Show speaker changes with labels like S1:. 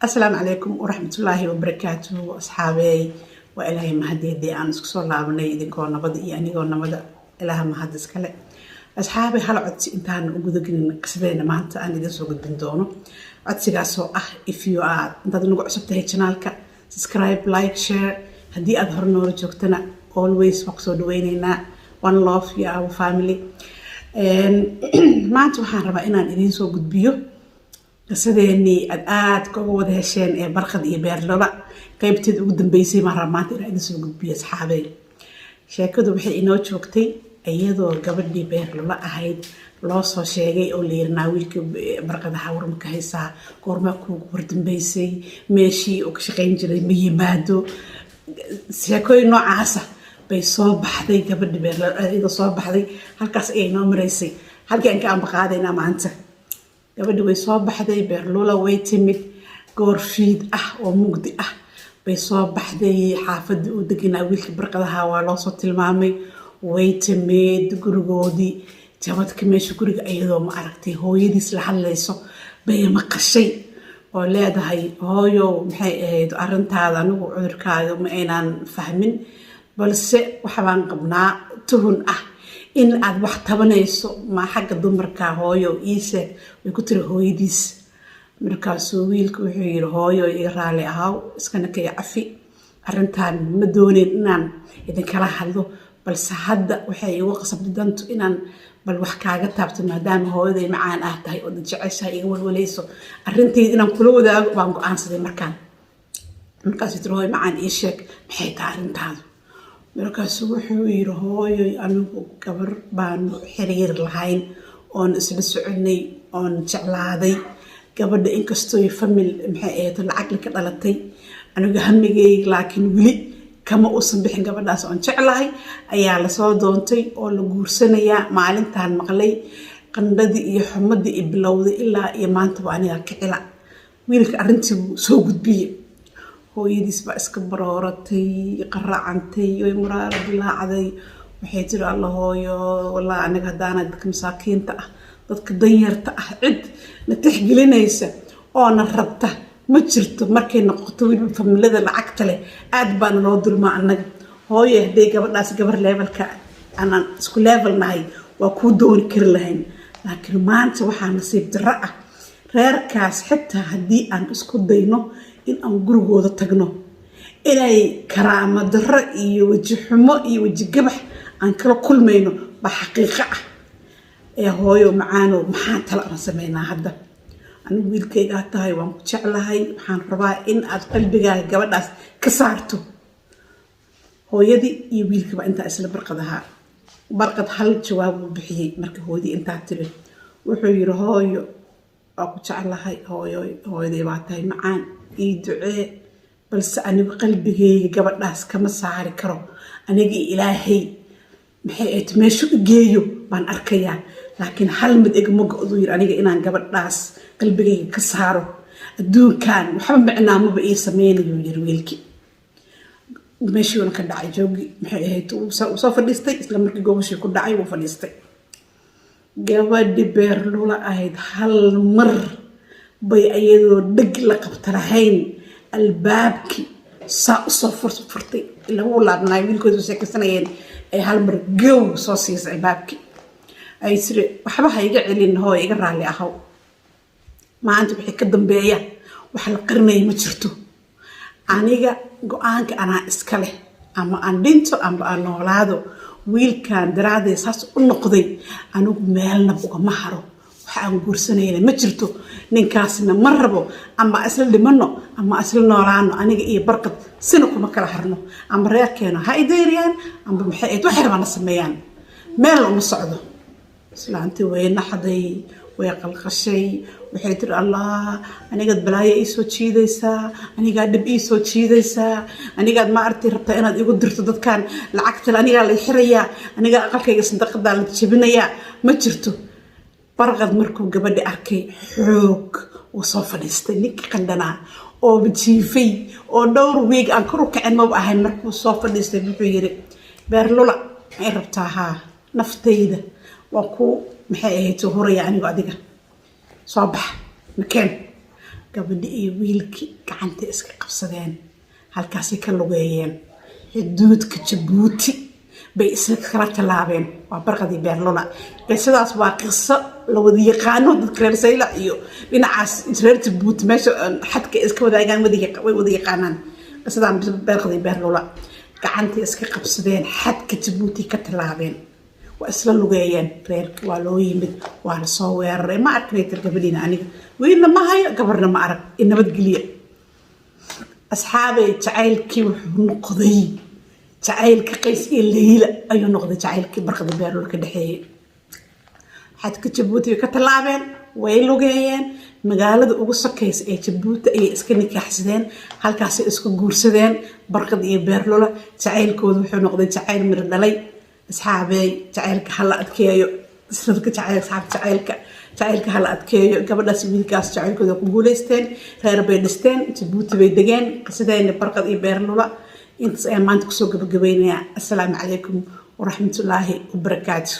S1: السلام عليكم ورحمة الله وبركاته أصحابي وإلهي مهدي دي أنا سكسو لابني دي كون نبض يعني كون نبض إلها مهدس كله أصحابي هلا عدتي إنتان وجودك قصدين ما أنت أنا دي سوق بندونه عدتي قاسو if you are أنت نقول عصبت هاي channelك subscribe like share هدي أظهر نور جوكتنا always مقصود ويننا one love يا our family ما أنت وحنا ربنا إن دي سوق بيو قصديني aad ka wada hesheen ee barqad iyo beerlada qaybteed ugu dambeysay ma ramaantii raadin soo gudbiyo asxaabay sheekadu waxay inoo joogtay iyadoo gabadhii beerlada ahayd loo soo sheegay oo leernaa wiilka barqadaha warmka haysaa goorma ku wardambeysay meeshii uu ka shaqeyn jiray ma yimaado sheekooyin noocaas bay soo baxday gabadhii beerlada iyadoo soo baxday halkaas ay noo mareysay halkii aan ka ambaqaadayna maanta gabadhi way soo baxday beerlula way timid goor fiid ah oo mugdi ah bay soo baxday xaafadii uu deganaa wiilka barqadaha waa loo soo tilmaamay way timid gurigoodii jabadka meesha guriga iyadoo ma aragtay hooyadiis la hadlayso bay maqashay oo leedahay hooyo maxay ahayd arintaada anigu cudurkaaga ma aynaan fahmin balse waxa baan qabnaa tuhun ah in aad wax tabanayso ma xagga dumarka hooyo iisheeg way ku tiri hooyadiis markaasuu wiilku wuxuu yiri hooyo iga raali ahaw iskana ka cafi arintan ma doonin inaan idin kala hadlo balse hadda waxay igu qasabtay dantu inaan bal wax kaaga taabto maadaama hooyaday macaan ah tahay oo jeceshahay iga walwalayso arinteed inaan kula wadaago baan go'aansaday markaas tii hooyo macaan iisheeg maxay tahay arintaadu markaasuu wuxuu yiri hooyo anigu gabar baan xiriir lahayn oon isla soconay oon jeclaaday gabadha inkastoo family maxay ahayd lacag ka dhalatay anigu hamigay laakiin wili kama uusan bixin gabadhaas oon jeclahay ayaa la soo doontay oo la guursanaya maalintan maqlay qandhadii iyo xumadii bilowday ilaa iyo maanta waa aniga kicila wiilka arintii soo gudbiyay hooyadiis baa iska barooratay qaracantay way muraara dilaacday waxay tiri alla hooyo wallahi aniga hadaana dadka masaakiinta ah dadka danyarta ah cid la tixgelinaysa oo na rabta ma jirto markay noqoto wiil familada lacagta leh aad baan loo dulmaa anaga hooyo haday gabadhaas gabar levelka aanan isku level nahay waa ku dooni kari lahayn laakiin maanta waxaa nasiib darro ah reerkaas xitaa haddii aan isku dayno in aan gurigooda tagno inay karaama darro iyo waji xumo iyo waji gabax aan kala kulmayno ba xaqiiqo ah ee hooyo macaano maxaan tala aan sameynaa hadda anigu wiilkayga tahay waan ku jeclahay waxaan rabaa in aad qalbigaaga gabadhaas ka saarto hooyadii iyo wiilkaba intaa isla barqad hal jawaab uu bixiyay marka hooyadii intaa tiri wuxuu yiri hooyo waa ku jeclahay hooyadii baa tahay macaan ii ducee balse anigu qalbigayga gabadhaas kama saari karo aniga ilaahay maxay ahayd meesha u geeyo baan arkayaa laakiin hal mid igama go'do yiri aniga inaan gabadhaas qalbigayga ka saaro adduunkan waxba macnaamaba ii sameynayo yiri wiilkii meeshii uu ka dhacay joogi maxay ahayd uu soo fadhiistay isla markii gobashii ku dhacay uu fadhiistay gabadhi beerlula ahayd hal mar bay ayadoo dhig la qabta lahayn albaabkii saa u soo furtay lagu laabnay wiilkoodu sheekaysanayeen ay hal mar gow soo siisay albaabkii ay tiri waxba ha iga celin hooyo iga raali ahaw maanta wixii ka dambeeya wax la qarnay ma jirto aniga go'aanka anaa iska leh ama aan dhinto ama aan noolaado wiilkan daraaday saas u noqday anigu meelna ugama haro waxaan guursanayna ma jirto ninkaasna ma rabo ama isla dhimano ama isla noolaano aniga iyo barqad sina kuma kala harno ama reerkeena ha ideeriyaan ama maxay ahayd wax rabana sameeyaan meel uma socdo islaantii way naxday way qalqashay waxay tiri allah aniga balaayo ii soo jiidaysaa aniga dib ii soo jiidaysaa aniga ma arti rabtaa inaad igu dirto dadkan lacagta aniga la xirayaa aniga aqalkayga sadaqada la jabinayaa ma jirto barqad markuu gabadhi arkay xoog uu soo fadhiistay ninkii qandhanaa oo jiifay oo dhowr weeg aan kor u kacin ma ahayn markuu soo fadhiistay wuxuu yiri beerlula ay rabtaa haa naftayda waa ku maxay ahayd horaya anigu adiga soo bax makeen gabadhi iyo wiilkii gacanta iska qabsadeen halkaasay ka lugeeyeen xuduudka Jabuuti bay isla kala tallaabeen waa barqadii beerlola qisadaas waa qiso la wada yaqaano dadka reer Saylac iyo dhinacaas reer Jabuuti meesha xadka iska wadaagaan way wada yaqaanaan qisadan barqadii beerlola gacanta iska qabsadeen xadka Jabuuti ka tallaabeen waa isla lugeeyeen reerka waa loo yimid waa la soo weeraray ma arkay gabadhiina aniga wiilna ma hayo gabarna ma arag nabad geliya asxaabay jacaylkii wuxuu noqday jacaylka Qays iyo Leyla ayuu noqday jacaylkii barqadii beerlola ka dhaxeeyay xadka Jabuuti ka tallaabeen way lugeeyeen magaalada ugu sokaysa ee Jabuuti ay iska nikaaxsadeen halkaas ay isku guursadeen barqadii iyo beerlola jacaylkoodu wuxuu noqday jacayl mir dhalay asxaabay jacaylka hala adkeeyo isla jacaylka hala adkeeyo gabadhaas wiilkaas jacaylkooda ku guuleysteen reer bay dhisteen Jabuuti bay degeen qisadeena barqad iyo beerlola intaas ayaan maanta kusoo gabagabeynaya assalaamu calaykum waraxmatullaahi wabarakaatuh